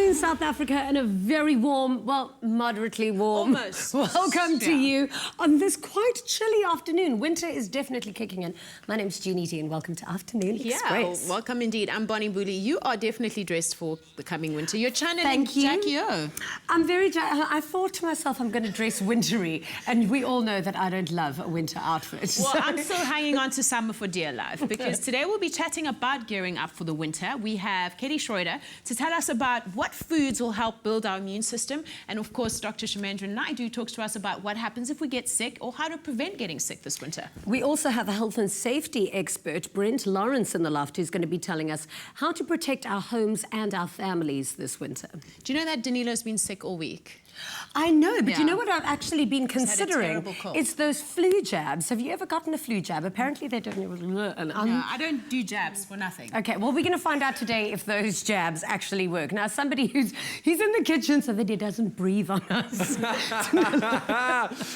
afternoon, South Africa, and a very warm, well, moderately warm. Almost. Welcome to you on this quite chilly afternoon. Winter is definitely kicking in. My name's Jeannie D, and welcome to Afternoon Express. Yeah, welcome indeed. I'm Bonnie Booley. You are definitely dressed for the coming winter. You're channeling Thank you. Jackie O. I'm very... I thought to myself I'm going to dress wintry, and we all know that I don't love a winter outfit. Well, I'm still hanging on to summer for dear life, because today we'll be chatting about gearing up for the winter. We have Kelly Schreuder to tell us about what foods will help build our immune system. And of course, Dr. Chamendran Naidoo talks to us about what happens if we get sick or how to prevent getting sick this winter. We also have a health and safety expert, Brent Lawrence, in the loft, who's going to be telling us how to protect our homes and our families this winter. Do you know that Danilo's been sick all week? I know, but you know what I've actually been considering? Cold. It's those flu jabs. Have you ever gotten a flu jab? Apparently they don't... No, I don't do jabs for nothing. Okay, well, we're going to find out today if those jabs actually work. Now, somebody he's in the kitchen so that he doesn't breathe on us.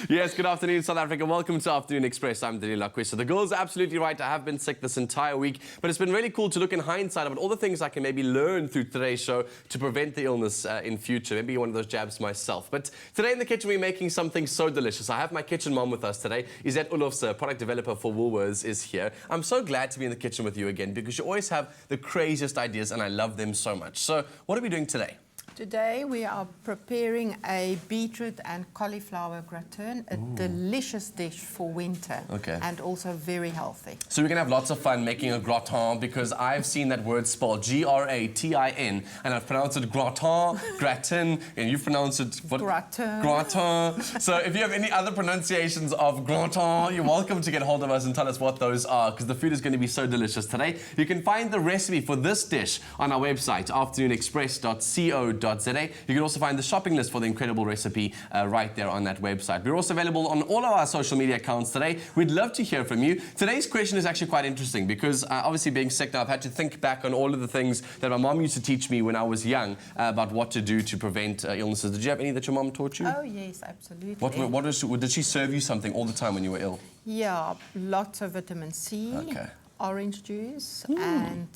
Yes, good afternoon, South Africa. Welcome to Afternoon Express. I'm Danilo. So the girls are absolutely right. I have been sick this entire week, but it's been really cool to look in hindsight about all the things I can maybe learn through today's show to prevent the illness in future. Maybe one of those jabs myself. But today in the kitchen, we're making something so delicious. I have my kitchen mom with us today. Izette, product developer for Woolworths, is here. I'm so glad to be in the kitchen with you again because you always have the craziest ideas and I love them so much. So what are we doing today? Today we are preparing a beetroot and cauliflower gratin, a delicious dish for winter, and also very healthy. So we're going to have lots of fun making a gratin because I've seen that word spelled G-R-A-T-I-N and I've pronounced it gratin, and you've pronounced it what? Gratin. So if you have any other pronunciations of gratin, you're welcome to get hold of us and tell us what those are because the food is going to be so delicious today. You can find the recipe for this dish on our website, afternoonexpress.co.za. You can also find the shopping list for the incredible recipe right there on that website. We're also available on all of our social media accounts today. We'd love to hear from you. Today's question is actually quite interesting because obviously being sick now, I've had to think back on all of the things that my mom used to teach me when I was young about what to do to prevent illnesses. Did you have any that your mom taught you? Oh, yes, absolutely. Did she serve you something all the time when you were ill? Yeah, lots of vitamin C, orange juice, and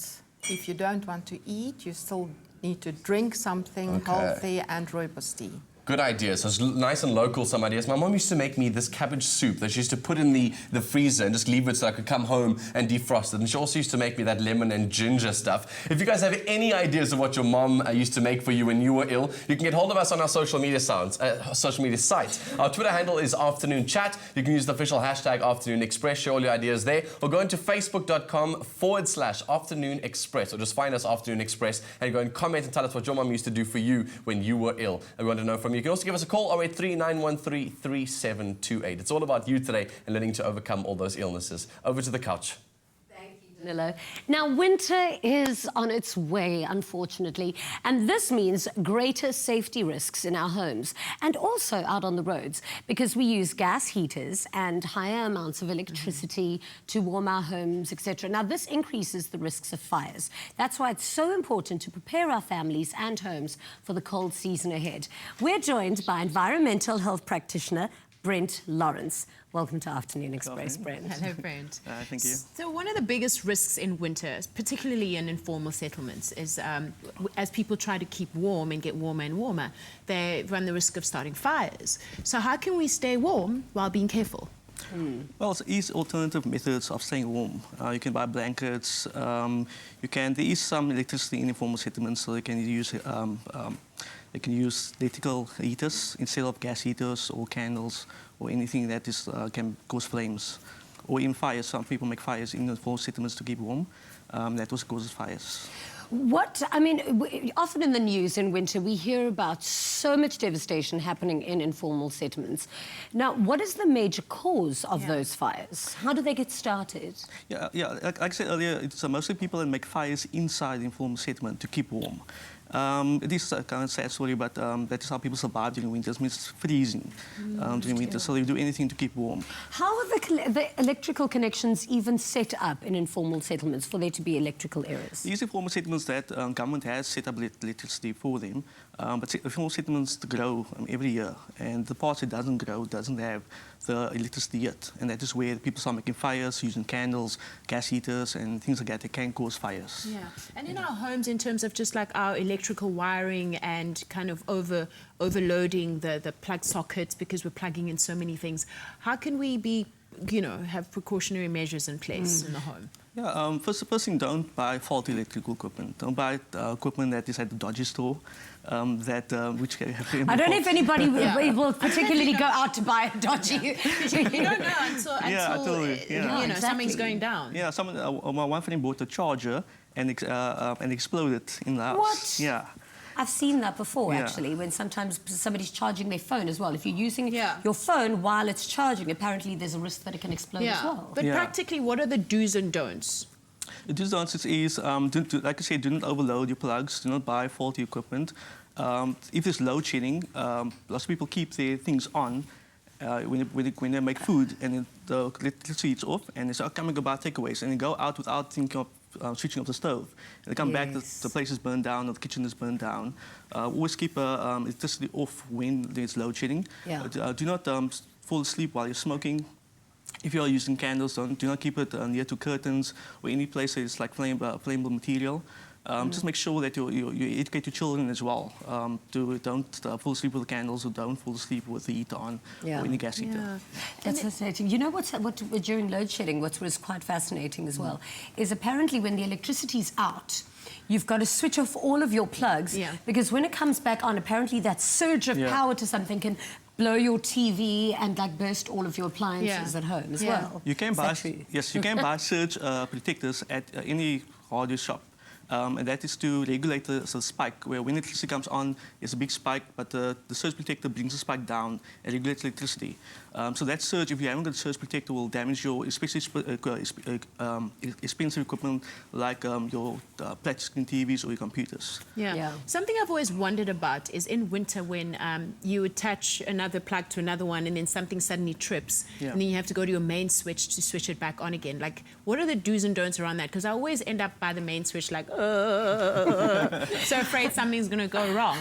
if you don't want to eat, you still need to drink something healthy and robust. Good ideas. So it's nice and local, some ideas. My mom used to make me this cabbage soup that she used to put in the freezer and just leave it so I could come home and defrost it. And she also used to make me that lemon and ginger stuff. If you guys have any ideas of what your mom used to make for you when you were ill, you can get hold of us on our social media sites. Our Twitter handle is Afternoon Chat. You can use the official hashtag Afternoon Express. Share all your ideas there. Or go into facebook.com/Afternoon Express. Or just find us Afternoon Express and go and comment and tell us what your mom used to do for you when you were ill. And we want to know from you. You can also give us a call, 083-913-3728. It's all about you today and learning to overcome all those illnesses. Over to the couch. Thank you, Danilo. Now, winter is on its way, unfortunately, and this means greater safety risks in our homes and also out on the roads because we use gas heaters and higher amounts of electricity to warm our homes, etc. Now, this increases the risks of fires. That's why it's so important to prepare our families and homes for the cold season ahead. We're joined by environmental health practitioner Brent Lawrence. Welcome to Afternoon Express, Brent. Hello, Brent. Thank you. So one of the biggest risks in winter, particularly in informal settlements, is as people try to keep warm and get warmer and warmer, they run the risk of starting fires. So how can we stay warm while being careful? Well, there is alternative methods of staying warm. You can buy blankets. There is some electricity in informal settlements, so you can use electrical heaters instead of gas heaters or candles or anything that can cause flames. Or in fires, some people make fires in informal settlements to keep warm. That also causes fires. Often in the news in winter, we hear about so much devastation happening in informal settlements. Now, what is the major cause of those fires? How do they get started? Like I said earlier, it's mostly people that make fires inside the informal settlement to keep warm. It is a kind of sad story, but that is how people survive during winter. It means it's freezing during winter, so they do anything to keep warm. How are the electrical connections even set up in informal settlements for there to be electrical errors? These informal settlements that government has set up electricity for them, But informal settlements grow every year, and the parts it doesn't grow doesn't have the electricity yet, and that is where people start making fires using candles, gas heaters, and things like that. That can cause fires. Yeah, and in our homes, in terms of just like our electrical wiring and kind of overloading the plug sockets because we're plugging in so many things, how can we be, have precautionary measures in place in the home? Yeah, first thing, don't buy faulty electrical equipment. Don't buy equipment that is at the dodgy store. Which I don't know if anybody will particularly go out to buy a dodgy. You don't know until something's going down. Yeah, one friend bought a charger and exploded in the house. What? Yeah. I've seen that before, actually, when sometimes somebody's charging their phone as well. If you're using your phone while it's charging, apparently there's a risk that it can explode as well. But practically, what are the do's and don'ts? The do's and don'ts is, like I said, do not overload your plugs. Do not buy faulty equipment. If there's load shedding, lots of people keep their things on when they make food, and the electricity is off, and they say, "Oh, come and go buy takeaways," and they go out without thinking of switching off the stove. And they come back, the place is burned down, or the kitchen is burned down. Always keep electricity off when there's load shedding. Do not fall asleep while you're smoking. If you are using candles, do not keep it near to curtains or any place that is like flammable material. Just make sure that you educate your children as well. Don't fall asleep with the candles, or don't fall asleep with the heater on or any gas heater. That's fascinating. You know what during load shedding, what was quite fascinating as well, is apparently when the electricity's out, you've got to switch off all of your plugs because when it comes back on, apparently that surge of power to something can blow your TV and like burst all of your appliances at home as well. You can buy you can buy surge protectors at any hardware shop. And that is to regulate the spike, where when electricity comes on, it's a big spike, but the surge protector brings the spike down and regulates electricity. So that surge, if you haven't got a surge protector, will damage your especially expensive equipment like your flat screen TVs or your computers. Something I've always wondered about is in winter when you attach another plug to another one and then something suddenly trips and then you have to go to your main switch to switch it back on again. Like, what are the do's and don'ts around that? Because I always end up by the main switch like, so afraid something's going to go wrong.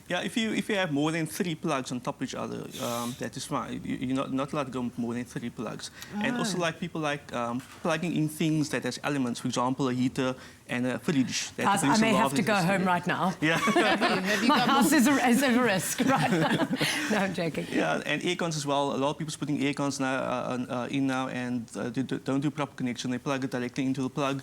Yeah, if you have more than 3 plugs on top of each other, that is fine. You're not allowed to go more than 3 plugs. And also, like people like plugging in things that has elements, for example, a heater and a fridge. Guys, I may have to go home right now. Yeah. My house is a risk right now. No, I'm joking. Yeah, and air cons as well. A lot of people's putting air cons now in now, and they don't do proper connection. They plug it directly into the plug.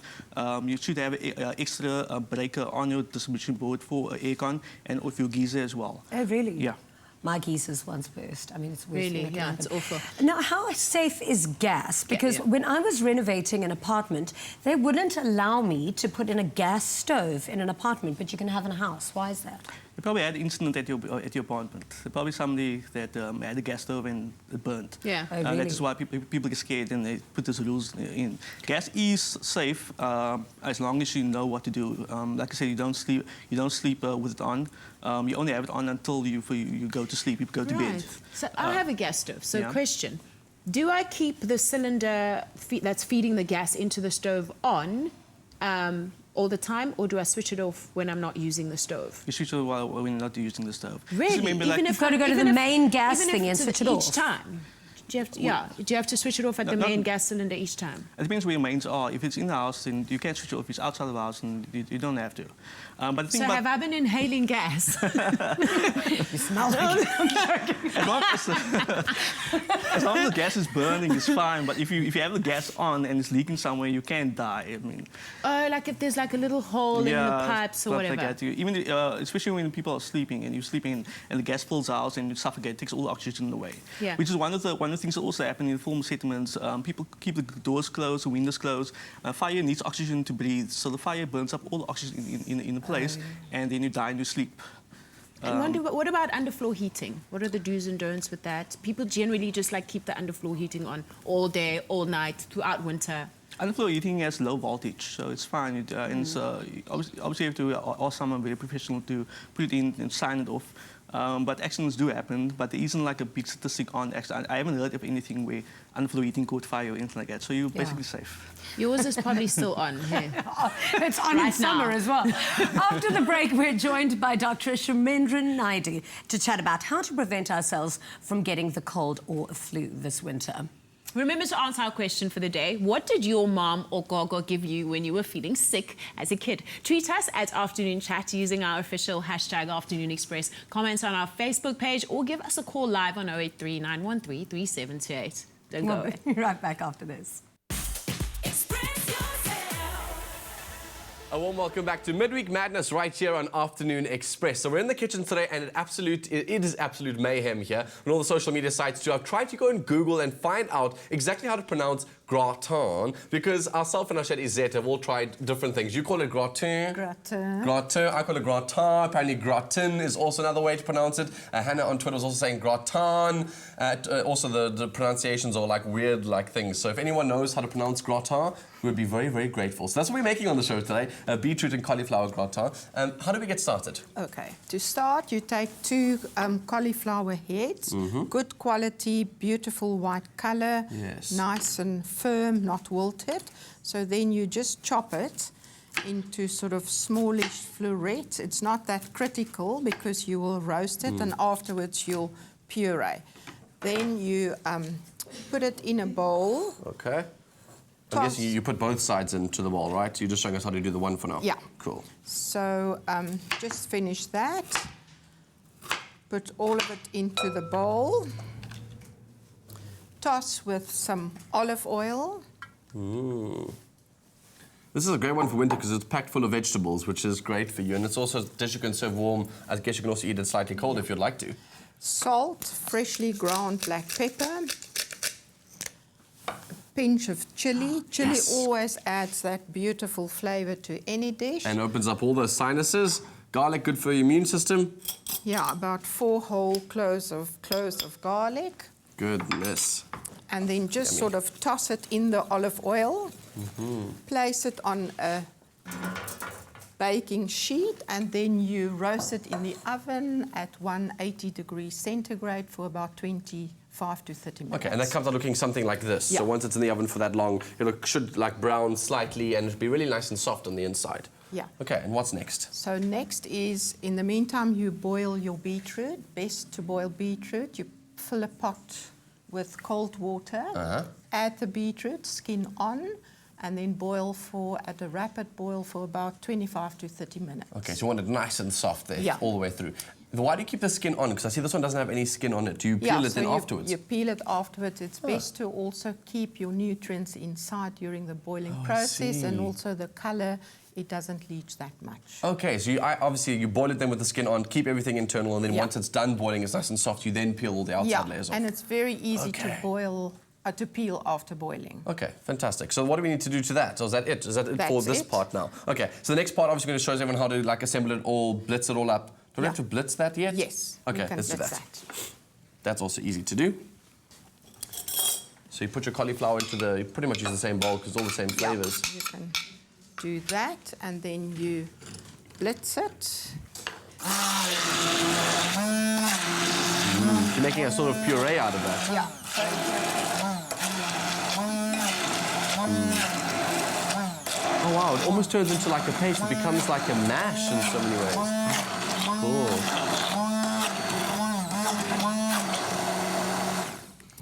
You should have an extra breaker on your distribution board for air con and for your geyser as well. Oh, really? Yeah. My geysers once burst. I mean, it's worse really, than that it's awful. Now, how safe is gas? Because when I was renovating an apartment, they wouldn't allow me to put in a gas stove in an apartment, but you can have in a house. Why is that? You probably had an incident at your apartment. Probably somebody that had a gas stove and it burnt. Yeah. Oh, really? That is why people get scared and they put these rules in. Gas is safe as long as you know what to do. Like I said, you don't sleep with it on. You only have it on until you go to sleep. You go to bed. So I have a gas stove. So question: do I keep the cylinder that's feeding the gas into the stove on all the time, or do I switch it off when I'm not using the stove? You switch it off when you're not using the stove. Really? Remember, Even if you've got to go to the main gas thing and switch it off? Each time? Do you have to switch it off at the main gas cylinder each time? It depends where your mains are. If it's in the house, then you can switch it off. If it's outside of the house, then you don't have to. But the thing have I been inhaling gas? You smell like it. As long as the gas is burning, it's fine. But if you have the gas on and it's leaking somewhere, you can die. I mean. Oh, like if there's like a little hole in the pipes or whatever. Like that. Even especially when people are sleeping and you're sleeping and the gas fills out and you suffocate, it takes all the oxygen away. Yeah. Which is one of the things that also happen in formal settlements. People keep the doors closed, the windows closed. Fire needs oxygen to breathe, so the fire burns up all the oxygen in the place, and then you die in your sleep. And what about underfloor heating? What are the do's and don'ts with that? People generally just like keep the underfloor heating on all day, all night, throughout winter. Underfloor heating has low voltage, so it's fine. And so obviously you have to ask someone very professional to put it in and sign it off. But accidents do happen, but there isn't like a big statistic on accidents. I haven't heard of anything where unfollow eating caught fire or anything like that. So you're basically safe. Yours is probably still on. Hey. It's on in summer as well. After the break, we're joined by Dr. Chamendran Naidoo to chat about how to prevent ourselves from getting the cold or flu this winter. Remember to answer our question for the day. What did your mom or gogo give you when you were feeling sick as a kid? Tweet us at Afternoon Chat using our official hashtag Afternoon Express. Comment on our Facebook page or give us a call live on 083 913 3728. Don't go away. We'll be right back after this. A warm welcome back to Midweek Madness right here on Afternoon Express. So we're in the kitchen today and it is absolute mayhem here on all the social media sites too. I've tried to go and Google and find out exactly how to pronounce gratin because ourselves and our chef Izette have all tried different things. You call it gratin. Gratin. Gratin. I call it gratin. Apparently gratin is also another way to pronounce it. Hannah on Twitter was also saying gratin. Also the pronunciations are like weird like things. So if anyone knows how to pronounce gratin, we'd be very, very grateful. So that's what we're making on the show today, beetroot and cauliflower gratin. How do we get started? Okay, to start, you take 2 cauliflower heads, good quality, beautiful white colour, nice and firm, not wilted. So then you just chop it into sort of smallish florets. It's not that critical because you will roast it and afterwards you'll puree. Then you put it in a bowl. Okay. I guess you put both sides into the bowl, right? You're just showing us how to do the one for now. Yeah. Cool. So just finish that. Put all of it into the bowl. Toss with some olive oil. Ooh. This is a great one for winter because it's packed full of vegetables, which is great for you. And it's also a dish you can serve warm. I guess you can also eat it slightly cold if you'd like to. Salt, freshly ground black pepper. Pinch of chili. Chili always adds that beautiful flavour to any dish. And opens up all those sinuses. Garlic, good for your immune system. Yeah, about 4 whole cloves of garlic. Goodness. And then just sort of toss it in the olive oil. Place it on a baking sheet and then you roast it in the oven at 180 degrees centigrade for about 25 to 30 minutes. Okay, and that comes out looking something like this. Yeah. So once it's in the oven for that long, it should like brown slightly and it'll be really nice and soft on the inside. Yeah. Okay, and what's next? So next is, in the meantime, you boil your beetroot. Best to boil beetroot. You fill a pot with cold water. Add the beetroot, skin on, and then boil at a rapid boil for about 25 to 30 minutes. Okay, so you want it nice and soft there, all the way through. Why do you keep the skin on? Because I see this one doesn't have any skin on it. Do you peel it then afterwards? You peel it afterwards. It's best to also keep your nutrients inside during the boiling process, and also the colour, it doesn't leach that much. Okay, so obviously you boil it then with the skin on, keep everything internal, and then once it's done boiling, it's nice and soft, you then peel all the outside layers off. And it's very easy to peel after boiling. Okay, fantastic. So what do we need to do to that? So is that it? Is that it for this part now? Okay, so the next part obviously going to show everyone how to like assemble it all, blitz it all up. Do we have to blitz that yet? Yes. Okay, let's do that. That's also easy to do. So you put your cauliflower into you pretty much use the same bowl because all the same flavours. You can do that and then you blitz it. You're making a sort of puree out of that. Yeah. Oh wow, it almost turns into like a paste. It becomes like a mash in so many ways. Cool.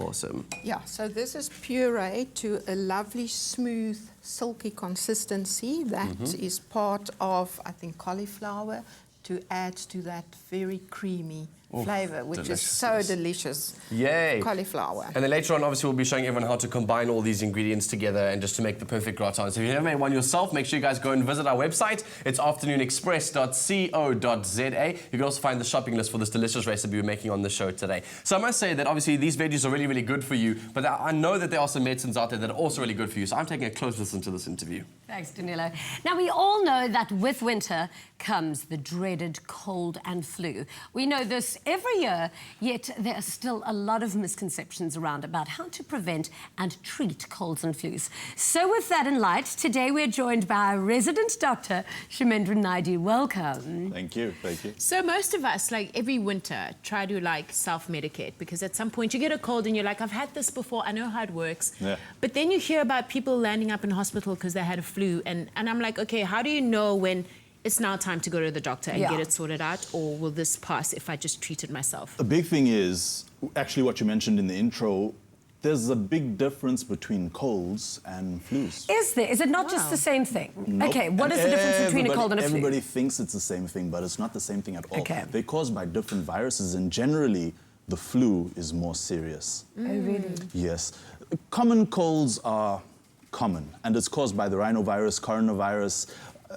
Awesome. Yeah, so this is puree to a lovely, smooth, silky consistency. That is part of, I think, cauliflower to add to that very creamy flavour, which is so delicious. Yay. Cauliflower. And then later on, obviously, we'll be showing everyone how to combine all these ingredients together and just to make the perfect gratin. So if you've never made one yourself, make sure you guys go and visit our website. It's afternoonexpress.co.za. You can also find the shopping list for this delicious recipe we're making on the show today. So I must say that obviously these veggies are really, really good for you, but I know that there are some medicines out there that are also really good for you. So I'm taking a close listen to this interview. Thanks, Danilo. Now, we all know that with winter comes the dreaded cold and flu. We know this every year, yet there are still a lot of misconceptions around about how to prevent and treat colds and flus. So with that in light, today we're joined by our resident doctor, Chamendran Naidoo. Welcome. Thank you, thank you. So most of us, like every winter, try to like self-medicate because at some point you get a cold and you're like, I've had this before, I know how it works. Yeah. But then you hear about people landing up in hospital because they had a flu and I'm like, okay, how do you know when it's now time to go to the doctor and get it sorted out, or will this pass if I just treat it myself? The big thing is, actually what you mentioned in the intro, there's a big difference between colds and flus. Is there? Is it not just the same thing? Nope. Okay, what is the difference between a cold and a flu? Everybody thinks it's the same thing, but it's not the same thing at all. Okay. They're caused by different viruses, and generally, the flu is more serious. Oh, really? Yes. Common colds are common, and it's caused by the rhinovirus, coronavirus.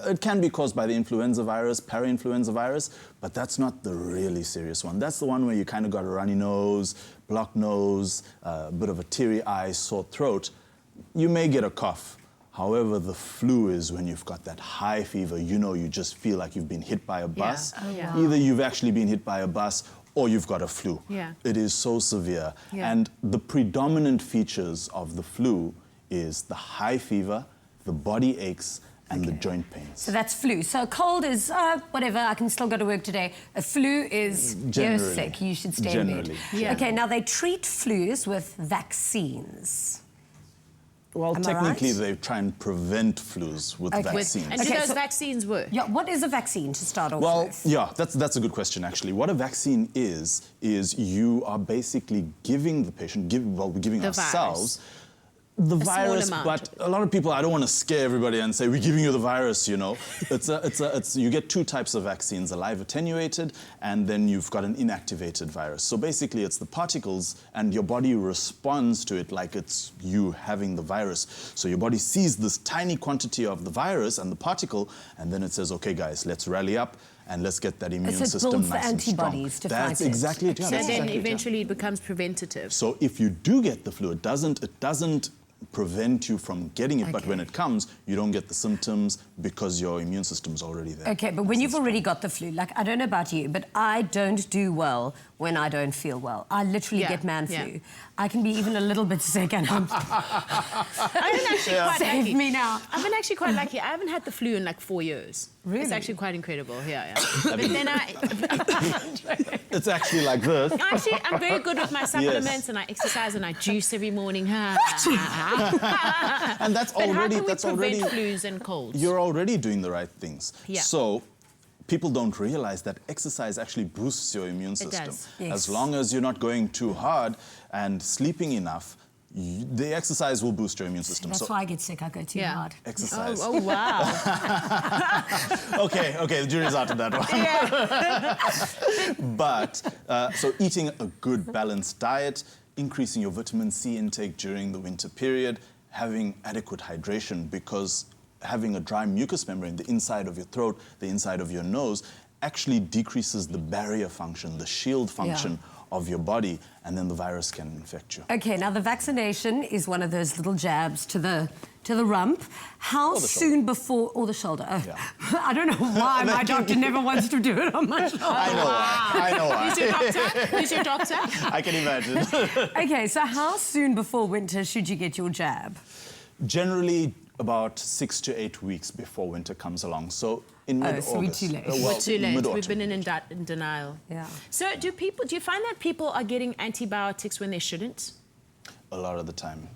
It can be caused by the influenza virus, parainfluenza virus, but that's not the really serious one. That's the one where you kind of got a runny nose, blocked nose, a bit of a teary eye, sore throat. You may get a cough. However, the flu is when you've got that high fever, you know, you just feel like you've been hit by a bus. Oh, yeah. Either you've actually been hit by a bus or you've got a flu. Yeah. It is so severe. Yeah. And the predominant features of the flu is the high fever, the body aches, and the joint pains. So that's flu. So a cold is, whatever, I can still go to work today. A flu is, you're Generally. sick, you should stay in bed. Generally. Yeah. Okay, now they treat flus with vaccines. Well, Am I technically, right? they try and prevent flus with vaccines. And do Okay, those so- vaccines work? Yeah, what is a vaccine to start off Well, with? yeah, that's a good question, actually. What a vaccine is you are basically giving the patient, we're giving The ourselves the small virus, amount. but a lot of people, I don't want to scare everybody and say, we're giving you the virus, you know. You get two types of vaccines, a live attenuated, and then you've got an inactivated virus. So basically, it's the particles, and your body responds to it like it's you having the virus. So your body sees this tiny quantity of the virus and the particle, and then it says, okay, guys, let's rally up, and let's get that immune So it system builds the nice and strong. antibodies to fight That's it. exactly it. Yeah, So that's then exactly it, yeah. eventually it becomes preventative. So if you do get the flu, it doesn't prevent you from getting it, but when it comes, you don't get the symptoms because your immune system's already there. Okay, but when you've already got the flu, like, I don't know about you, but I don't do well when I don't feel well. I literally get man flu. I can be even a little bit sick and I'm... I've been actually quite Save lucky. me now. I've been actually quite lucky. I haven't had the flu in like 4 years. Really? It's actually quite incredible. Yeah. But then It's actually like this. I'm very good with my supplements and I exercise and I juice every morning. And that's But how already, can we that's prevent already, flus and colds? you're already doing the right things. Yeah. So people don't realize that exercise actually boosts your immune system. does. Yes. As long as you're not going too hard and sleeping enough, the exercise will boost your immune system. That's So why I get sick, I go too hard. exercise. Oh, wow. Okay, the jury's out on that one. But, so eating a good balanced diet, increasing your vitamin C intake during the winter period, having adequate hydration, because having a dry mucous membrane, the inside of your throat, the inside of your nose, actually decreases the barrier function, the shield function of your body, and then the virus can infect you. Okay, now the vaccination is one of those little jabs to the rump. How the soon before... Or the shoulder. Oh. Yeah. I don't know why my doctor never wants to do it on my shoulder. I know why. Who's your doctor? Who's your doctor? I can imagine. Okay, so how soon before winter should you get your jab? Generally, about 6 to 8 weeks before winter comes along. So in mid-August. so we're too late. We're too late. mid-autumn. We've been in denial. Yeah. So do you find that people are getting antibiotics when they shouldn't? A lot of the time.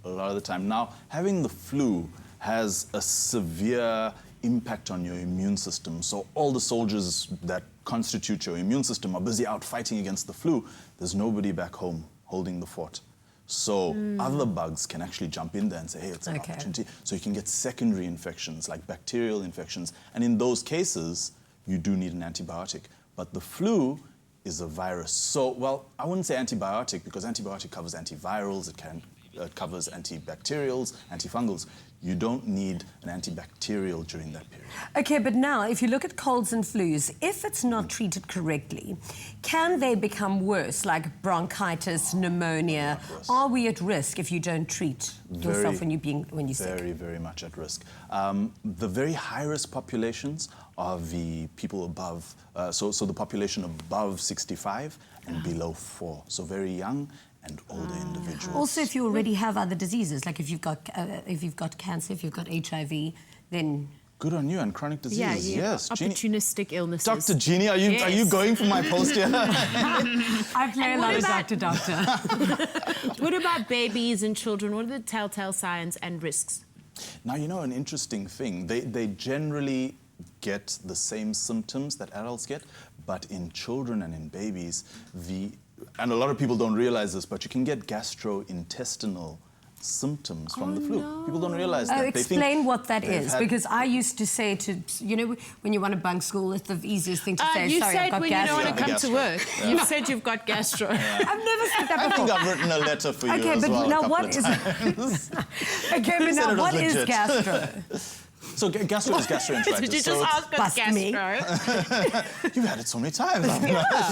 A lot of the time. Now, having the flu has a severe impact on your immune system. So all the soldiers that constitute your immune system are busy out fighting against the flu. There's nobody back home holding the fort. So other bugs can actually jump in there and say, hey, it's an opportunity. So you can get secondary infections like bacterial infections. And in those cases, you do need an antibiotic. But the flu is a virus. So, well, I wouldn't say antibiotic because antibiotic covers antivirals, it covers antibacterials, antifungals. You don't need an antibacterial during that period. Okay, but now, if you look at colds and flus, if it's not treated correctly, can they become worse, like bronchitis, pneumonia? Are we at risk if you don't treat yourself when you're sick? Very, very much at risk. The very high-risk populations are the people above, so the population above 65 and below 4, so very young and older individuals. Also, if you already have other diseases, like if you've got cancer, if you've got HIV, then... Good on you, and chronic diseases. Yes, opportunistic illnesses. Dr. Jeannie, are you going for my post here? I play a lot of doctor. What about babies and children? What are the telltale signs and risks? Now, you know, an interesting thing, they generally get the same symptoms that adults get, but in children and in babies, and a lot of people don't realize this, but you can get gastrointestinal symptoms from the flu. No. People don't realize that. Explain what that is, because I used to say to, you know, when you want to bunk school, it's the easiest thing to say, you sorry, said I've got when gastro. you don't want to come to work. You've said you've got gastro. I've never said that I before. think I've written a letter for you Okay, as but well now a couple what of is times. Okay, but now what is legit. gastro? So gastro is gastroenteritis. Did you just So ask us Bust me. gastro? you've had it so many times.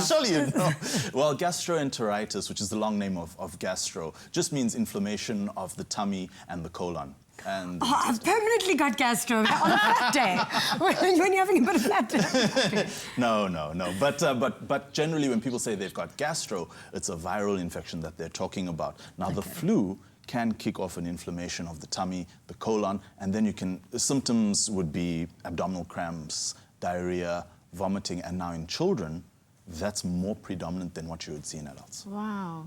Surely you know. Well, gastroenteritis, which is the long name of gastro, just means inflammation of the tummy and the colon. And I've permanently got gastro on a fat day, when you're having a bit of fat day. No. But generally, when people say they've got gastro, it's a viral infection that they're talking about. Now, the flu can kick off an inflammation of the tummy, the colon, and then the symptoms would be abdominal cramps, diarrhea, vomiting, and now in children, that's more predominant than what you would see in adults. Wow.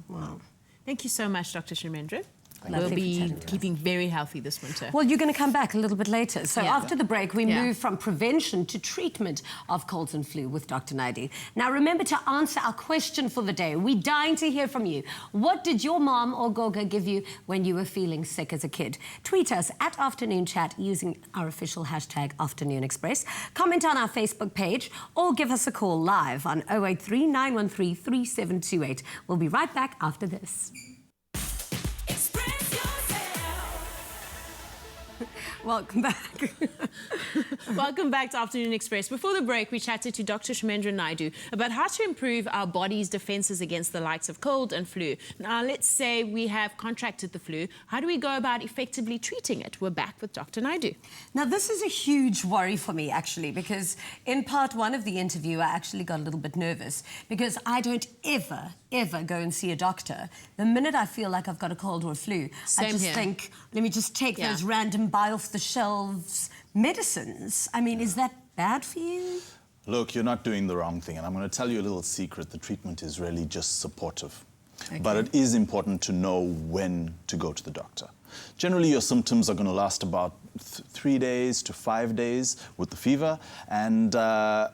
Thank you so much, Dr. Chamendran. We'll Lovely be chatting to us. keeping very healthy this winter. Well, you're going to come back a little bit later. So after the break, we move from prevention to treatment of colds and flu with Dr. Naidoo. Now, remember to answer our question for the day. We're dying to hear from you. What did your mom or Goga give you when you were feeling sick as a kid? Tweet us at Afternoon Chat using our official hashtag Afternoon Express. Comment on our Facebook page or give us a call live on 083 913 3728. We'll be right back after this. Welcome back. Welcome back to Afternoon Express. Before the break, we chatted to Dr. Chamendran Naidoo about how to improve our body's defenses against the likes of cold and flu. Now, let's say we have contracted the flu. How do we go about effectively treating it? We're back with Dr. Naidoo. Now, this is a huge worry for me, actually, because in part one of the interview, I actually got a little bit nervous because I don't ever go and see a doctor. The minute I feel like I've got a cold or a flu, I just think, let me just take those random buy-off-the-shelves medicines. I mean, is that bad for you? Look, you're not doing the wrong thing, and I'm going to tell you a little secret. The treatment is really just supportive. Okay. But it is important to know when to go to the doctor. Generally, your symptoms are going to last about 3 days to 5 days with the fever, and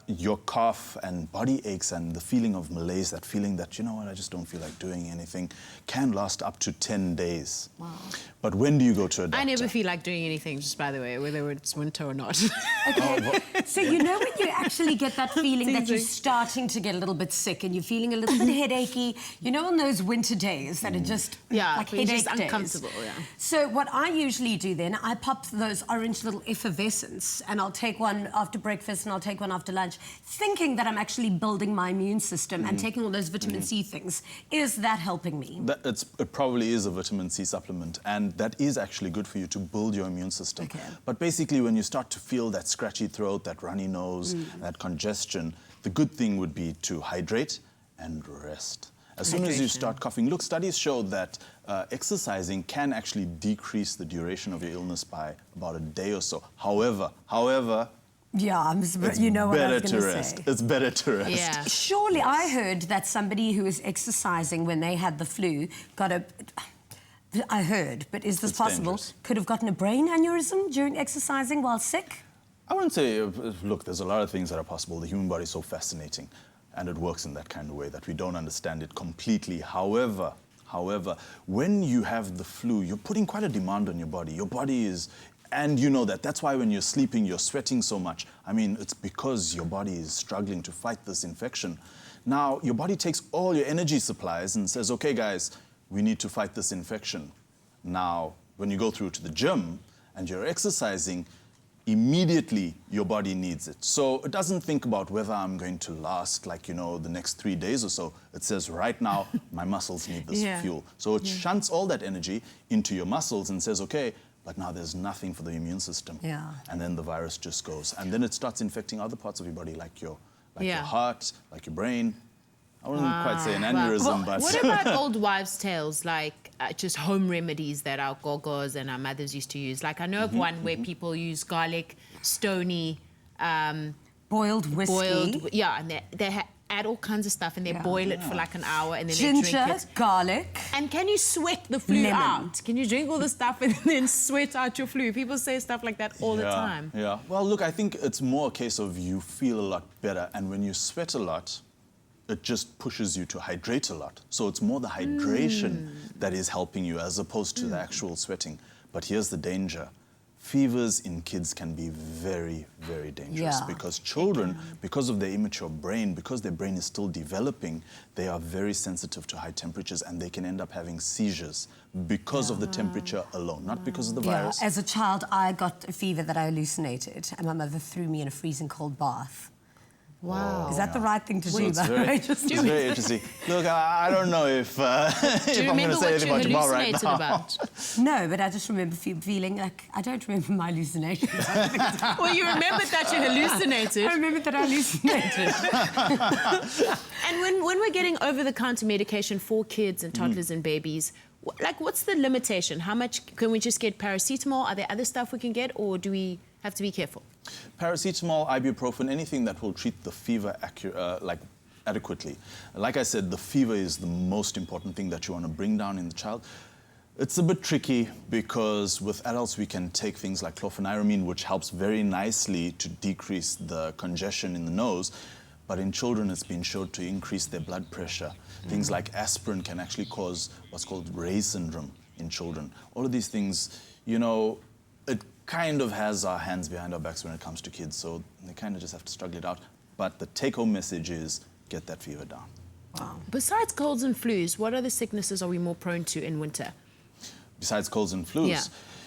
your cough and body aches and the feeling of malaise, that feeling that, you know what, I just don't feel like doing anything, can last up to 10 days. Wow. But when do you go to a doctor? I never feel like doing anything, just by the way, whether it's winter or not. Okay. So you know when you actually get that feeling that you're starting to get a little bit sick and you're feeling a little bit headachy, you know, on those winter days that are just like headache just days. uncomfortable, So what I usually do then, I pop those orange little effervescents and I'll take one after breakfast and I'll take one after lunch, thinking that I'm actually building my immune system and taking all those vitamin C things. Is that helping me? It probably is a vitamin C supplement, and that is actually good for you to build your immune system. Okay. But basically, when you start to feel that scratchy throat, that runny nose, that congestion, the good thing would be to hydrate and rest. As soon as you start coughing, look, studies show that exercising can actually decrease the duration of your illness by about a day or so. However, yeah, you know what I was going to say. It's better to rest. Yeah. Surely I heard that somebody who was exercising when they had the flu got a... I heard, but is this possible? Dangerous. Could have gotten a brain aneurysm during exercising while sick? I wouldn't say, look, there's a lot of things that are possible. The human body is so fascinating, and it works in that kind of way that we don't understand it completely. However, when you have the flu, you're putting quite a demand on your body. Your body is, and you know that. That's why when you're sleeping, you're sweating so much. I mean, it's because your body is struggling to fight this infection. Now, your body takes all your energy supplies and says, okay, guys, we need to fight this infection. Now, when you go through to the gym and you're exercising, immediately your body needs it. So it doesn't think about whether I'm going to last, like, you know, the next 3 days or so. It says, right now, my muscles need this fuel. So it shunts all that energy into your muscles and says, okay, but now there's nothing for the immune system. Yeah. And then the virus just goes. And then it starts infecting other parts of your body, like your heart, like your brain. I wouldn't quite say an aneurysm, but... What about old wives' tales, like just home remedies that our gogos and our mothers used to use? Like, I know of one where people use garlic, stony... boiled whiskey. and they add all kinds of stuff and they boil it for like an hour and then Ginger, they drink it. garlic. And can you sweat the flu Lemon. out? Can you drink all the stuff and then sweat out your flu? People say stuff like that all the time. Yeah. Well, look, I think it's more a case of you feel a lot better, and when you sweat a lot, it just pushes you to hydrate a lot. So it's more the hydration that is helping you as opposed to the actual sweating. But here's the danger. Fevers in kids can be very, very dangerous because children, because of their immature brain, because their brain is still developing, they are very sensitive to high temperatures and they can end up having seizures because of the temperature alone, not because of the virus. As a child, I got a fever that I hallucinated and my mother threw me in a freezing cold bath. Wow. Is that the right thing to do? It's very interesting. Look, I don't know if I'm going to say anything about your right now. About? No, but I just remember feeling like, I don't remember my hallucinations. Well, you remembered that you hallucinated. I remember that I hallucinated. And when we're getting over-the-counter medication for kids and toddlers and babies, like, what's the limitation? How much can we just get paracetamol? Are there other stuff we can get, or do we have to be careful? Paracetamol, ibuprofen, anything that will treat the fever adequately. Like I said, the fever is the most important thing that you want to bring down in the child. It's a bit tricky because with adults we can take things like chlorpheniramine, which helps very nicely to decrease the congestion in the nose. But in children, it's been shown to increase their blood pressure. Things like aspirin can actually cause what's called Ray's syndrome in children. All of these things, you know, it kind of has our hands behind our backs when it comes to kids, so they kind of just have to struggle it out. But the take-home message is get that fever down. Wow. Besides colds and flus, what other sicknesses are we more prone to in winter? Besides colds and flus? Yeah.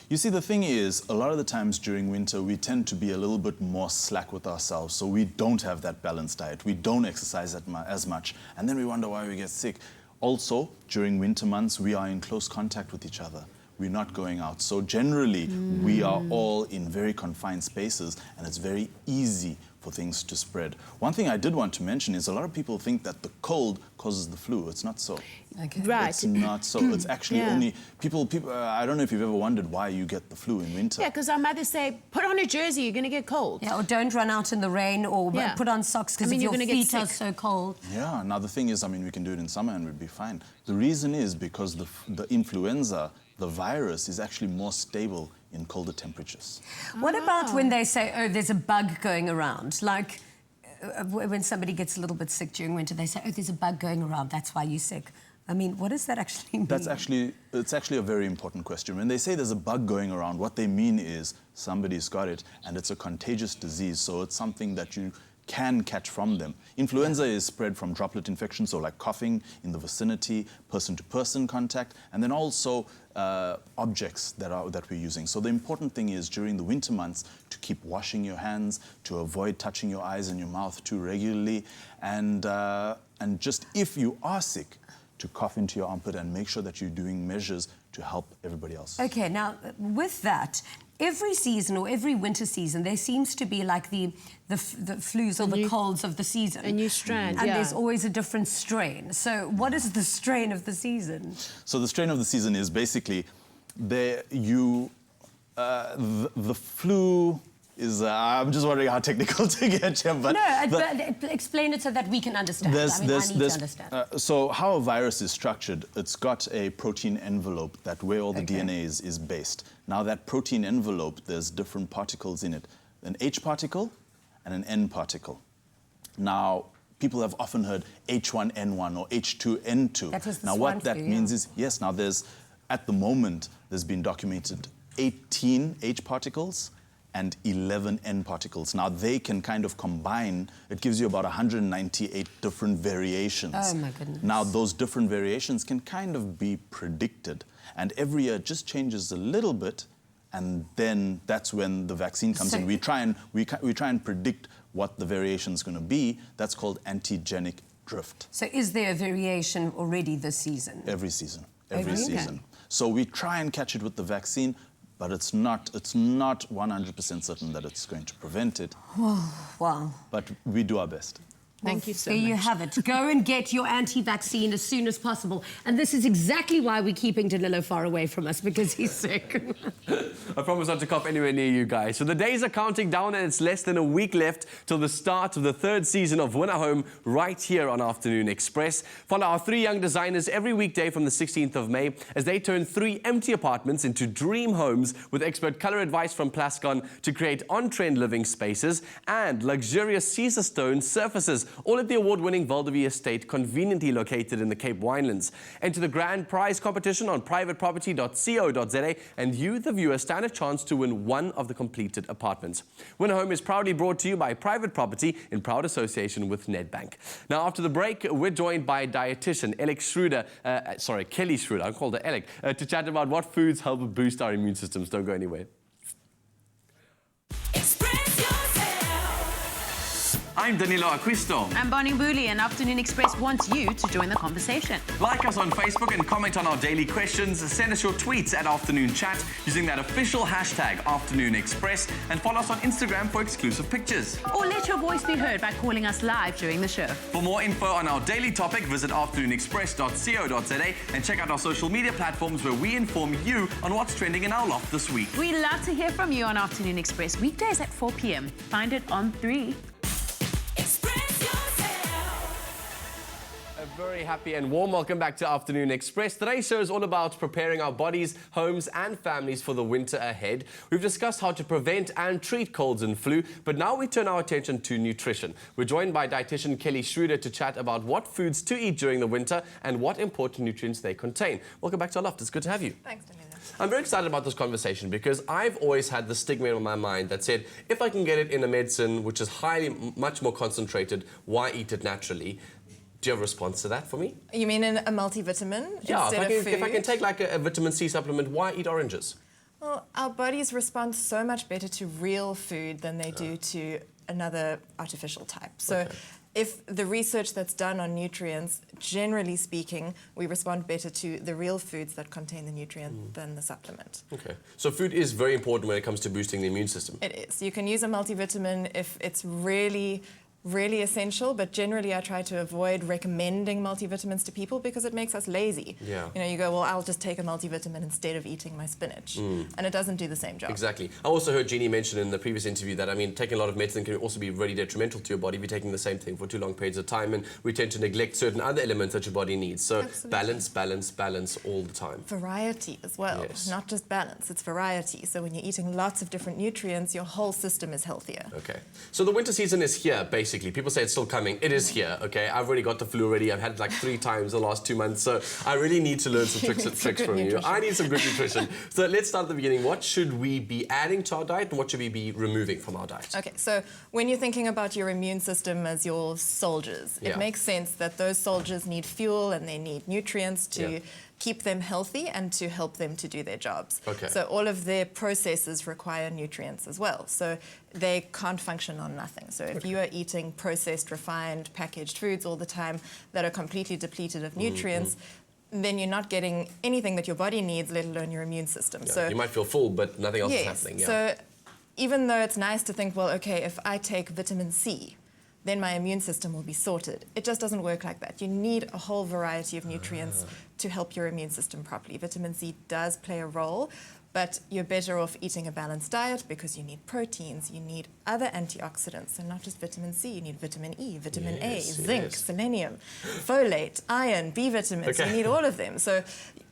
You see, the thing is, a lot of the times during winter, we tend to be a little bit more slack with ourselves, so we don't have that balanced diet. We don't exercise as much, and then we wonder why we get sick. Also, during winter months, we are in close contact with each other. We're not going out. So generally, we are all in very confined spaces, and it's very easy for things to spread. One thing I did want to mention is a lot of people think that the cold causes the flu. It's not so. Okay. Right. It's not so. It's actually only people. I don't know if you've ever wondered why you get the flu in winter. Yeah, because our mothers say, put on a jersey, you're going to get cold. Yeah, or don't run out in the rain, or put on socks because your feet are so cold. Yeah, now the thing is, I mean, we can do it in summer and we'd be fine. The reason is because the influenza, the virus, is actually more stable in colder temperatures. What about when they say, oh, there's a bug going around? Like when somebody gets a little bit sick during winter, they say, oh, there's a bug going around, that's why you're sick. I mean, what does that actually mean? It's actually a very important question. When they say there's a bug going around, what they mean is somebody's got it and it's a contagious disease, so it's something that you can catch from them. Influenza is spread from droplet infection, so like coughing in the vicinity, person-to-person contact, and then also objects that we're using. So the important thing is during the winter months to keep washing your hands, to avoid touching your eyes and your mouth too regularly, and just if you are sick, to cough into your armpit and make sure that you're doing measures to help everybody else. Okay, now with that, every season or every winter season, there seems to be like the flus or the colds of the season. A new strand, and there's always a different strain. So what is the strain of the season? So the strain of the season is basically the flu is, I'm just wondering how technical to get here, but... No, but explain it so that we can understand. I need to understand. So how a virus is structured, it's got a protein envelope that where all the DNA is based. Now that protein envelope, there's different particles in it. An H particle and an N particle. Now, people have often heard H1N1 or H2N2. That was the now what that means is, yes, now at the moment, there's been documented 18 H particles and 11 N particles. Now, they can kind of combine. It gives you about 198 different variations. Oh, my goodness. Now, those different variations can kind of be predicted. And every year it just changes a little bit, and then that's when the vaccine comes in. We try and predict what the variation is going to be. That's called antigenic drift. So is there a variation already this season? Every season. Okay. So we try and catch it with the vaccine, but it's not 100% certain that it's going to prevent it. Wow. But we do our best. Thank you so there much. you have it. Go and get your anti-vaccine as soon as possible. And this is exactly why we're keeping Danilo far away from us, because he's sick. I promise not to cough anywhere near you guys. So the days are counting down and it's less than a week left till the start of the 3rd season of Win a Home right here on Afternoon Express. Follow our 3 young designers every weekday from the 16th of May as they turn 3 empty apartments into dream homes with expert colour advice from Plascon to create on-trend living spaces and luxurious Caesar stone surfaces, all at the award-winning Valdevie Estate, conveniently located in the Cape Winelands. Enter the grand prize competition on privateproperty.co.za and you, the viewer, stand a chance to win one of the completed apartments. Win a Home is proudly brought to you by Private Property in proud association with Nedbank. Now, after the break, we're joined by dietitian Kelly Schreuder, I called her Alec, to chat about what foods help boost our immune systems. Don't go anywhere. I'm Danilo Acquisto. I'm Bonnie Booley, and Afternoon Express wants you to join the conversation. Like us on Facebook and comment on our daily questions. Send us your tweets at Afternoon Chat using that official hashtag Afternoon Express, and follow us on Instagram for exclusive pictures. Or let your voice be heard by calling us live during the show. For more info on our daily topic, visit afternoonexpress.co.za and check out our social media platforms where we inform you on what's trending in our loft this week. We love to hear from you on Afternoon Express, weekdays at 4 p.m. Find it on 3. A very happy and warm welcome back to Afternoon Express. Today's show is all about preparing our bodies, homes and families for the winter ahead. We've discussed how to prevent and treat colds and flu, but now we turn our attention to nutrition. We're joined by dietitian Kelly Schreuder to chat about what foods to eat during the winter and what important nutrients they contain. Welcome back to our loft. It's good to have you. Thanks, Danilo. I'm very excited about this conversation because I've always had the stigma in my mind that said, if I can get it in a medicine which is much more concentrated, why eat it naturally? Do you have a response to that for me? You mean in a multivitamin Yeah, instead of food? if I can take like a vitamin C supplement, why eat oranges? Well, our bodies respond so much better to real food than they do to another artificial type. So if the research that's done on nutrients, generally speaking, we respond better to the real foods that contain the nutrient than the supplement. Okay. So food is very important when it comes to boosting the immune system. It is. You can use a multivitamin if it's really essential, but generally I try to avoid recommending multivitamins to people because it makes us lazy. Yeah. You know, you go, well, I'll just take a multivitamin instead of eating my spinach. And it doesn't do the same job. Exactly. I also heard Jeannie mention in the previous interview that, I mean, taking a lot of medicine can also be really detrimental to your body if you're taking the same thing for too long periods of time, and we tend to neglect certain other elements that your body needs. So balance all the time. Variety as well. Yes. Not just balance, it's variety. So when you're eating lots of different nutrients, your whole system is healthier. Okay. So the winter season is here, basically. People say it's still coming. It is here, okay? I've already got the flu already. I've had it like 3 times the last 2 months. So I really need to learn some tricks from you. I need some good nutrition. So let's start at the beginning. What should we be adding to our diet and what should we be removing from our diet? Okay, so when you're thinking about your immune system as your soldiers, it makes sense that those soldiers need fuel and they need nutrients to keep them healthy and to help them to do their jobs. Okay. So all of their processes require nutrients as well. So they can't function on nothing. So if you are eating processed, refined, packaged foods all the time that are completely depleted of nutrients, then you're not getting anything that your body needs, let alone your immune system. Yeah, So you might feel full, but nothing else is happening. Yeah. So even though it's nice to think, well, okay, if I take vitamin C, then my immune system will be sorted. It just doesn't work like that. You need a whole variety of nutrients to help your immune system properly. Vitamin C does play a role, but you're better off eating a balanced diet because you need proteins, you need other antioxidants, and not just vitamin C. You need vitamin E, vitamin A, zinc, selenium, folate, iron, B vitamins. You need all of them. So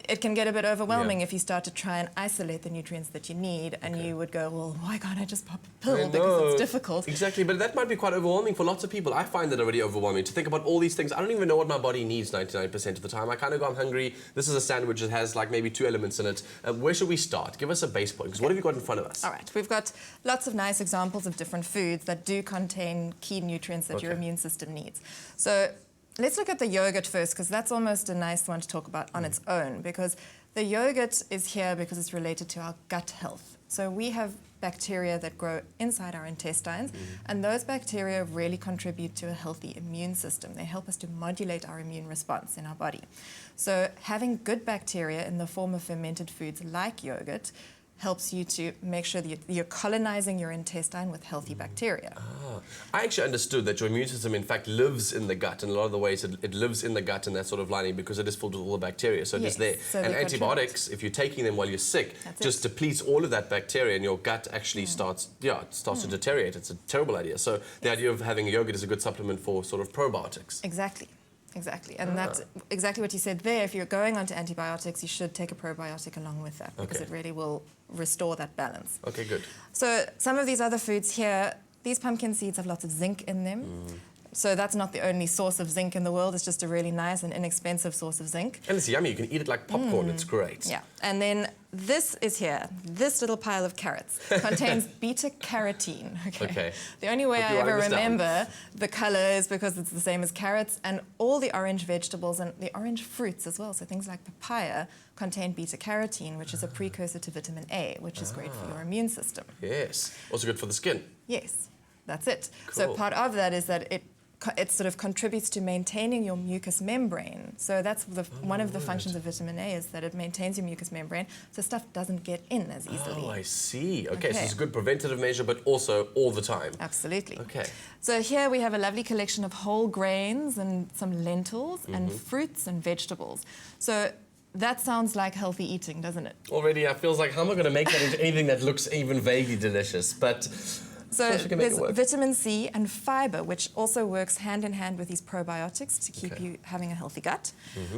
it can get a bit overwhelming if you start to try and isolate the nutrients that you need, and you would go, well, why can't I just pop a pill because it's difficult? Exactly, but that might be quite overwhelming for lots of people. I find that already overwhelming to think about all these things. I don't even know what my body needs 99% of the time. I kind of go, I'm hungry. This is a sandwich that has like maybe 2 elements in it. Where should we start? Give us a base point, because what have you got in front of us? All right, we've got lots of nice examples of different foods that do contain key nutrients that your immune system needs. So let's look at the yogurt first, because that's almost a nice one to talk about on its own, because The yogurt is here because it's related to our gut health. So we have bacteria that grow inside our intestines, and those bacteria really contribute to a healthy immune system. They help us to modulate our immune response in our body. So having good bacteria in the form of fermented foods like yogurt helps you to make sure that you're colonizing your intestine with healthy bacteria. I actually understood that your immune system, in fact, lives in the gut. In a lot of the ways, it lives in the gut in that sort of lining because it is filled with all the bacteria. So it is there. So and antibiotics, if you're taking them while you're sick, just depletes all of that bacteria, and your gut actually starts to deteriorate. It's a terrible idea. So the idea of having a yogurt is a good supplement for sort of probiotics. Exactly. Exactly, and that's exactly what you said there. If you're going onto antibiotics, you should take a probiotic along with that because it really will restore that balance. Okay, good. So some of these other foods here, these pumpkin seeds have lots of zinc in them. So that's not the only source of zinc in the world. It's just a really nice and inexpensive source of zinc. And it's yummy. You can eat it like popcorn. It's great. Yeah. And then this is here. This little pile of carrots contains beta-carotene. Okay. The only way I ever remember the color is because it's the same as carrots, and all the orange vegetables and the orange fruits as well. So things like papaya contain beta-carotene, which is a precursor to vitamin A, which is great for your immune system. Yes. Also good for the skin. Yes. That's it. Cool. So part of that is that it sort of contributes to maintaining your mucous membrane. So that's one of the functions of vitamin A, is that it maintains your mucous membrane so stuff doesn't get in as easily. Oh, I see. Okay, so it's a good preventative measure, but also all the time. Absolutely. Okay. So here we have a lovely collection of whole grains and some lentils and fruits and vegetables. So that sounds like healthy eating, doesn't it? Already, it feels like, how am I going to make that into anything that looks even vaguely delicious? But so there's vitamin C and fiber, which also works hand in hand with these probiotics to keep you having a healthy gut.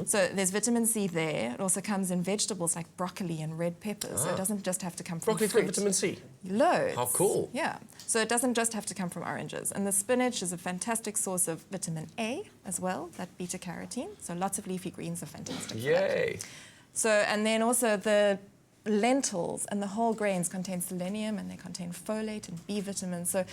So there's vitamin C there. It also comes in vegetables like broccoli and red peppers. So it doesn't just have to come from broccoli's fruit. got vitamin C? Loads. How cool. Yeah. So it doesn't just have to come from oranges. And the spinach is a fantastic source of vitamin A as well, that beta-carotene. So lots of leafy greens are fantastic for that. Yay. So, and then also the lentils and the whole grains contain selenium, and they contain folate and B vitamins. So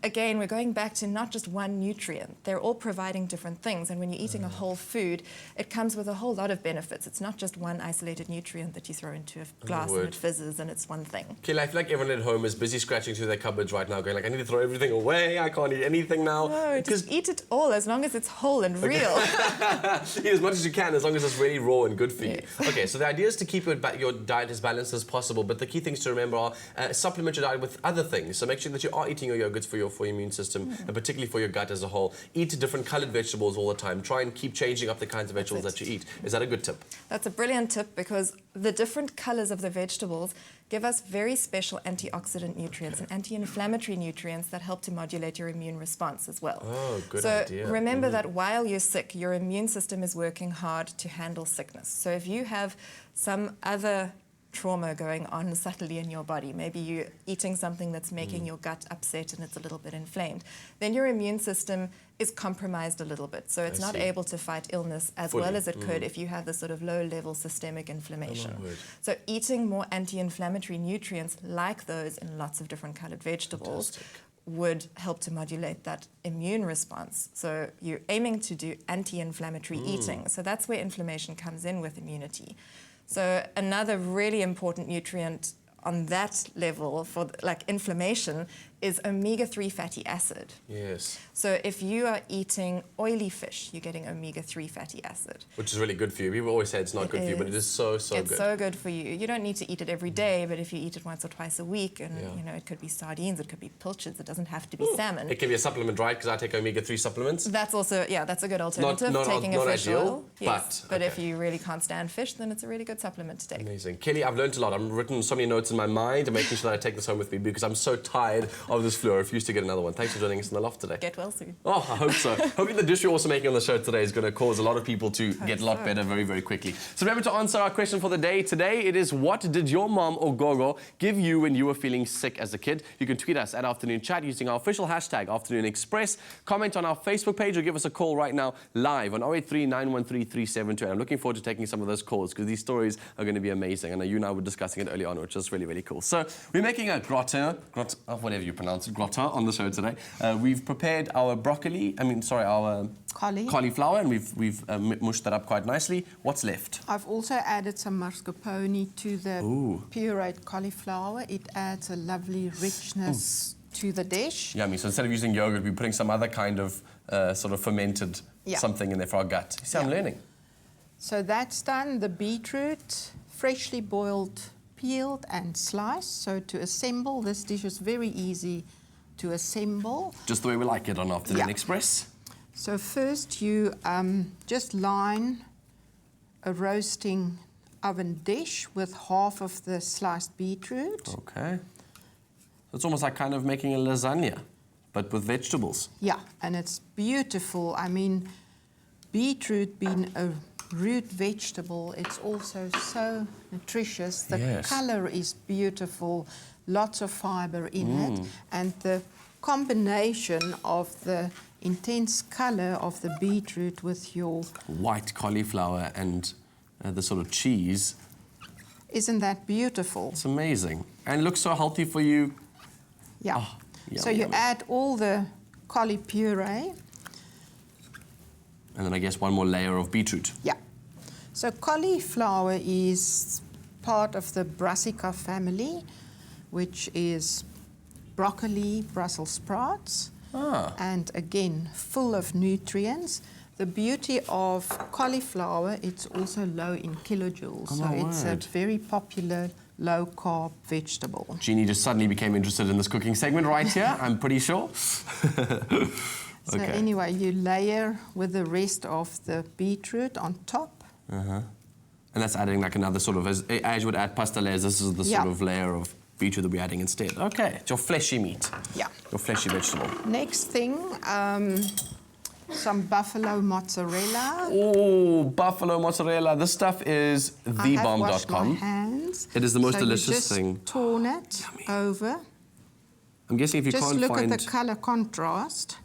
again, we're going back to not just one nutrient. They're all providing different things. And when you're eating a whole food, it comes with a whole lot of benefits. It's not just one isolated nutrient that you throw into a glass and it fizzes and it's one thing. Kelly, I feel like everyone at home is busy scratching through their cupboards right now, going like, I need to throw everything away. I can't eat anything now. No, just eat it all as long as it's whole and real. Eat as much as you can, as long as it's really raw and good for you. Okay, so the idea is to keep your diet as balanced as possible, but the key things to remember are supplement your diet with other things. So make sure that you are eating your yogurts for your immune system, and particularly for your gut as a whole. Eat different coloured vegetables all the time. Try and keep changing up the kinds of vegetables that you eat. Is that a good tip? That's a brilliant tip, because the different colours of the vegetables give us very special antioxidant nutrients and anti-inflammatory nutrients that help to modulate your immune response as well. Oh, good so idea. remember that while you're sick, your immune system is working hard to handle sickness. So if you have some other trauma going on subtly in your body, maybe you're eating something that's making your gut upset and it's a little bit inflamed, then your immune system is compromised a little bit. So it's not able to fight illness as well as it could if you have this sort of low-level systemic inflammation. So eating more anti-inflammatory nutrients like those in lots of different coloured vegetables would help to modulate that immune response. So you're aiming to do anti-inflammatory eating. So that's where inflammation comes in with immunity. So another really important nutrient on that level for like inflammation is omega-3 fatty acid. Yes. So if you are eating oily fish, you're getting omega-3 fatty acid. Which is really good for you. People always say it's not good for you, but it is so good. It's so good for you. You don't need to eat it every day, but if you eat it once or twice a week, and you know, it could be sardines, it could be pilchards, it doesn't have to be salmon. It can be a supplement, right? Because I take omega-3 supplements. That's also, that's a good alternative, taking a fish oil. Yes, but if you really can't stand fish, then it's a really good supplement to take. Amazing. Kelly, I've learned a lot. I've written so many notes in my mind. I'm making sure that I take this home with me because I'm so tired of this flu. I refuse to get another one. Thanks for joining us in the loft today. Get well soon. Oh, I hope so. Hoping the dish you're also making on the show today is going to cause a lot of people to get a lot better very, very quickly. So remember to answer our question for the day. Today it is, what did your mom or gogo give you when you were feeling sick as a kid? You can tweet us at Afternoon Chat using our official hashtag Afternoon Express. Comment on our Facebook page or give us a call right now live on 083 913 372. I'm looking forward to taking some of those calls because these stories are going to be amazing. I know you and I were discussing it early on, which is really, really cool. So we're making a gratin, whatever you pronounce pronounce it, gratin on the show today. We've prepared our our cauliflower, and we've mushed that up quite nicely. What's left? I've also added some mascarpone to the pureed cauliflower. It adds a lovely richness to the dish. Yummy. So instead of using yogurt, we're putting some other kind of sort of fermented something in there for our gut. You see, I'm learning. So that's done. The beetroot, freshly boiled, peeled and sliced. So to assemble, this dish is very easy to assemble. Just the way we like it on Afternoon Express. So first you just line a roasting oven dish with half of the sliced beetroot. Okay. It's almost like kind of making a lasagna, but with vegetables. Yeah, and it's beautiful. I mean, beetroot being a root vegetable, it's also so nutritious. The color is beautiful, lots of fiber in it, and the combination of the intense color of the beetroot with your white cauliflower and the sort of cheese. Isn't that beautiful? It's amazing. And it looks so healthy for you. Yeah. Oh, yummy, so you yummy. add all the cauli puree. And then I guess one more layer of beetroot. Yeah. So cauliflower is part of the brassica family, which is broccoli, Brussels sprouts, and again, full of nutrients. The beauty of cauliflower, it's also low in kilojoules, so it's a very popular low-carb vegetable. Jeannie just suddenly became interested in this cooking segment right here, I'm pretty sure. So anyway, you layer with the rest of the beetroot on top. And that's adding like another sort of, as you would add pasta layers, this is the sort of layer of beetroot that we're adding instead. Okay, it's your fleshy meat. Yeah. Your fleshy vegetable. Next thing, some buffalo mozzarella. Oh, buffalo mozzarella. This stuff is thebomb.com. I have washed my hands. It is the most so delicious you thing. just torn it over. I'm guessing if you Just can't look find... at the color contrast.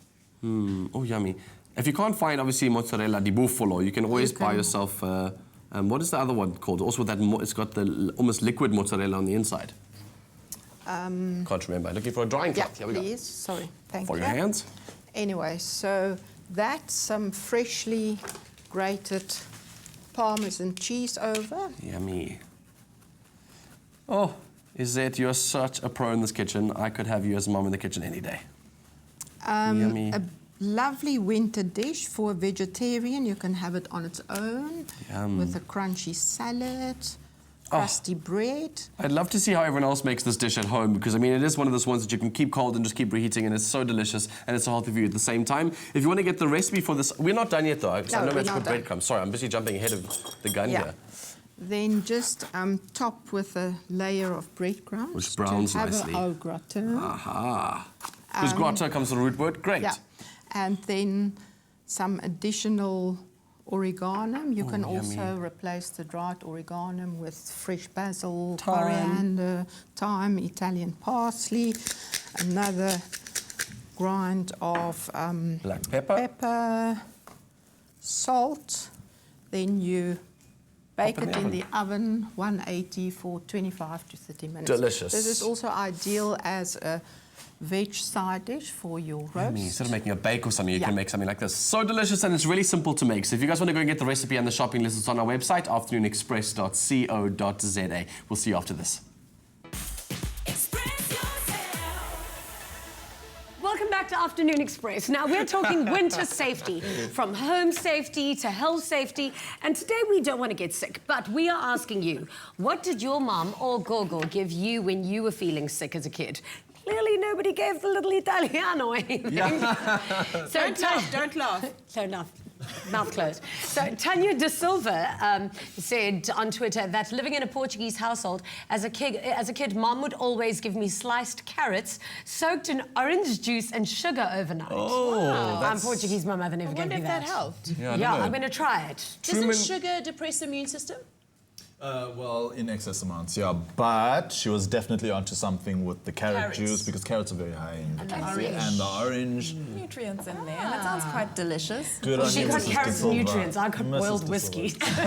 Oh, yummy. If you can't find, obviously, mozzarella di bufalo, you can always buy yourself... what is the other one called? Also, with that, it's got the almost liquid mozzarella on the inside. Can't remember. Looking for a drying cloth. Here we go. Please. Sorry. Thank For you. your hands. Anyway, so that's some freshly grated Parmesan cheese over. Yummy. Oh, Izette, you're such a pro in this kitchen. I could have you as mom in the kitchen any day. Yummy. A lovely winter dish for a vegetarian. You can have it on its own with a crunchy salad, crusty bread. I'd love to see how everyone else makes this dish at home because, I mean, it is one of those ones that you can keep cold and just keep reheating and it's so delicious and it's so healthy for you at the same time. If you want to get the recipe for this... We're not done yet, though. I know we have to put breadcrumbs. Sorry, I'm busy jumping ahead of the gun here. Then just top with a layer of breadcrumbs. Which browns to have nicely. Au gratin. Aha. Because gratin comes from the root word. Great. Yeah. And then some additional oregano. You can also replace the dried oregano with fresh basil, coriander, thyme, Italian parsley, another grind of black pepper, salt. Then you bake it in the oven, 180 for 25 to 30 minutes. Delicious. This is also ideal as a veg side dish for your roast. Instead of making a bake or something, you can make something like this. So delicious, and it's really simple to make. So if you guys want to go and get the recipe and the shopping list, it's on our website, afternoonexpress.co.za. We'll see you after this. Welcome back to Afternoon Express. Now, we're talking winter safety, from home safety to health safety. And today we don't want to get sick, but we are asking you, what did your mum or gogo give you when you were feeling sick as a kid? Clearly, nobody gave the little Italiano anything. So Don't laugh. So enough. Mouth closed. So Tanya De Silva said on Twitter that living in a Portuguese household, as a kid, Mom would always give me sliced carrots soaked in orange juice and sugar overnight. Oh, wow. I'm Portuguese, my mother never gave me that. I wonder if that helped. Yeah, I'm going to try it. Doesn't sugar depress the immune system? Well, in excess amounts, yeah. But she was definitely onto something with the carrot juice because carrots are very high in vitamin C. And the orange. Nutrients in there. That sounds quite delicious. Good on She you, got Mrs. carrots and DeSilva. nutrients. I got Mrs. boiled DeSilva. whiskey. Different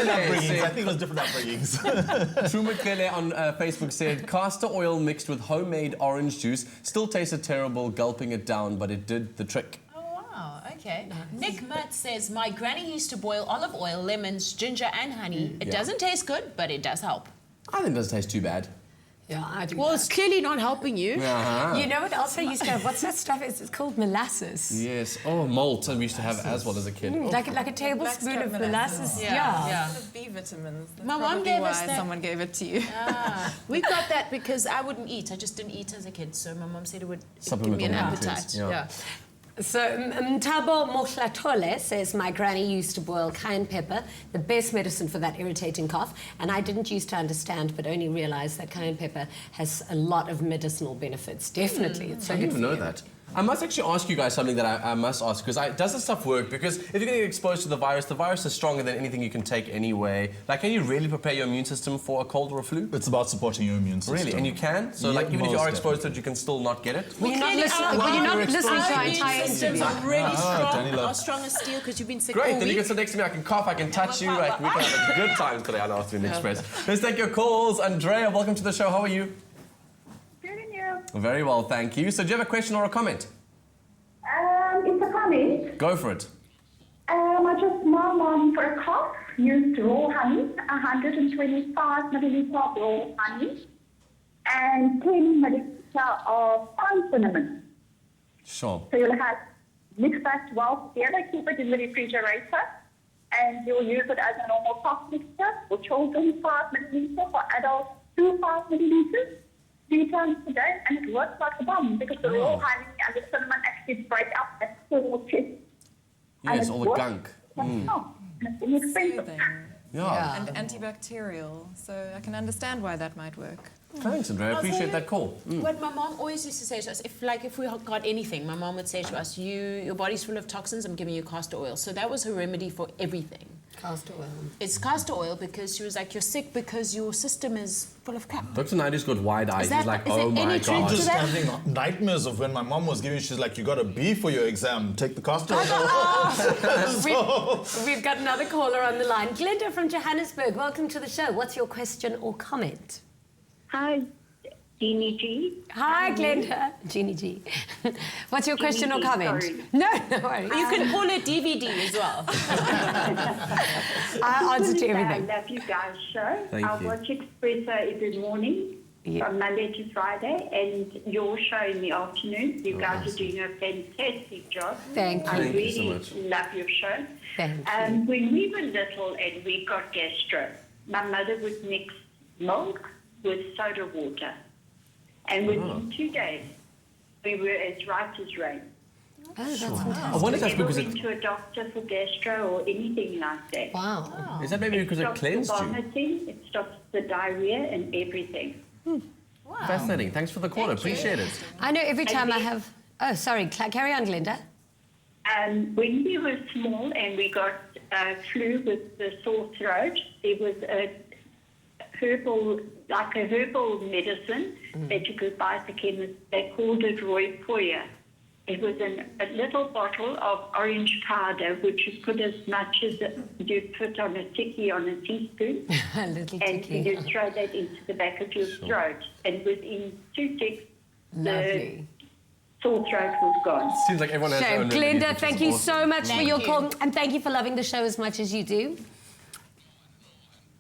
upbringings. I think it was different upbringings. True McKelly on Facebook said, castor oil mixed with homemade orange juice still tasted terrible gulping it down, but it did the trick. Wow, okay. Nick Mutt says, my granny used to boil olive oil, lemons, ginger and honey. It doesn't taste good, but it does help. I think it doesn't taste too bad. Yeah, I do. Well, it's clearly not helping you. Uh-huh. You know what else I used to have? What's that stuff? It's called molasses. Yes. Oh, malt we used to have as well as a kid. Oh. Like a tablespoon of molasses. Yeah. The B vitamins. That's My mom probably gave why us that. someone gave it to you. We got that because I wouldn't eat. I just didn't eat as a kid. So my mom said it would give Supplement me an all nutrients, appetite. yeah. Yeah. So Mtabo Mohlatole says, my granny used to boil cayenne pepper, the best medicine for that irritating cough. And I didn't used to understand, but only realised that cayenne pepper has a lot of medicinal benefits. Definitely. It's so I good didn't for even know you. that. I must actually ask you guys something that I must ask, because does this stuff work? Because if you're going to get exposed to the virus is stronger than anything you can take anyway. Like, can you really prepare your immune system for a cold or a flu? It's about supporting your immune system. Really? And you can? So, Yeah, like, even if you most are exposed to it, you can still not get it? Well, you're not Clearly listening, our- you're not our listening to our Our entire immune systems interview. are really strong. Daniela. Are strong as steel because you've been sick Great, all then you week. can sit next to me, I can cough, I can touch you, like, we can have a good time today on Afternoon Express. Let's take your calls. Andrea, welcome to the show. How are you? Good and you? Very well, thank you. So, do you have a question or a comment? It's a comment. Go for it. My mom for a cough used raw honey, 125 milliliter of raw honey, and 10 milliliter of fine cinnamon. Sure. So you'll have mix that well together, keep it in the refrigerator, and you'll use it as a normal cough mixture. For children, 5 milliliter. For adults, 5 milliliters. 3 times a day, and it works like a bomb because the raw honey and the cinnamon actually break up that sore chest. Yes, all the gunk. It's inexpensive. Soothing. Yeah. And antibacterial. So I can understand why that might work. Thanks, Andrea. I appreciate that call. What my mom always used to say to us, if we got anything, my mom would say to us, your body's full of toxins, I'm giving you castor oil. So that was her remedy for everything. Castor oil. It's castor oil because she was like, you're sick because your system is full of crap. Dr. Naidoo's got wide eyes. that- He's like, is there oh my any truth God. to Just that? having nightmares of when my mom was giving, she's like, you got a B for your exam, take the castor oil. We've got another caller on the line. Glenda from Johannesburg, welcome to the show. What's your question or comment? Hi, Jeannie G. Hi, Glenda. Jeannie G. What's your question or G, comment? sorry. No, no worries. You can call it DVD as well. I answer to I everything. love you guys' show. Thank I you. watch Expresso every morning Yeah. from Monday to Friday, and your show in the afternoon. You guys are doing a fantastic job. Thank you. I Thank you really so much. love your show. Thank When we were little and we got gastro, my mother would mix milk with soda water. And within 2 days, we were as right as rain. Oh, that's fantastic. I wonder if that's Never because went to a doctor for gastro or anything like that. Wow. Is that maybe because it stops the cleansed you? vomiting, it stops the diarrhea and everything. Fascinating. Thanks for the call. Appreciate it. I know every time I then- have... Oh, sorry. Carry on, Glenda. When we were small and we got flu with the sore throat, there was a herbal medicine that you could buy at the chemist. They called it Roy Poya. It was a little bottle of orange powder, which you put as much as you'd put on a tikkie on a teaspoon. A little And ticky. you throw that into the back of your throat. And within 2 ticks, the Lovely. sore throat was gone. Seems like everyone has their Shame. own remedies, Glenda, which thank is you awesome. so much for your you. call. And thank you for loving the show as much as you do.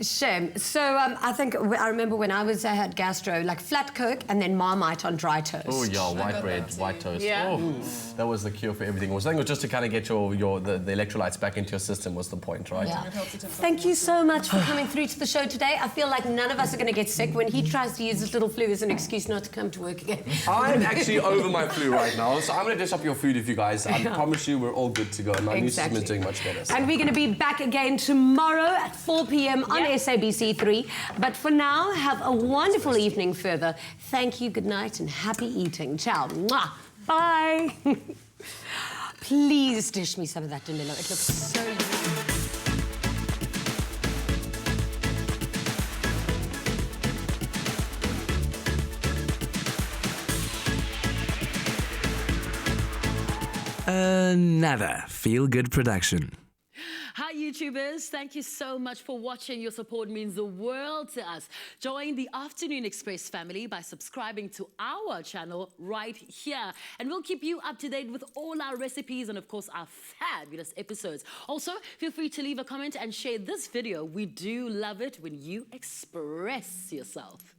Shame. So I think I remember when I had gastro, like flat Coke and then Marmite on dry toast. Oh yeah, white got bread, that too. white toast. Yeah. Oh, that was the cure for everything. I think it was just to kind of get the electrolytes back into your system was the point, right? Yeah. Thank you so much for coming through to the show today. I feel like none of us are going to get sick when he tries to use his little flu as an excuse not to come to work again. I'm actually over my flu right now, so I'm going to dish up your food with you guys. I promise you we're all good to go. And my immune system is doing much better. So. And we're going to be back again tomorrow at 4 p.m. on SABC3. But for now, have a wonderful evening further. Thank you, good night, and happy eating. Ciao. Mwah. Bye. Please dish me some of that Danilo. It looks so good. Another feel-good production. Hi YouTubers, thank you so much for watching. Your support means the world to us. Join the Afternoon Express family by subscribing to our channel right here. And we'll keep you up to date with all our recipes and of course our fabulous episodes. Also, feel free to leave a comment and share this video. We do love it when you express yourself.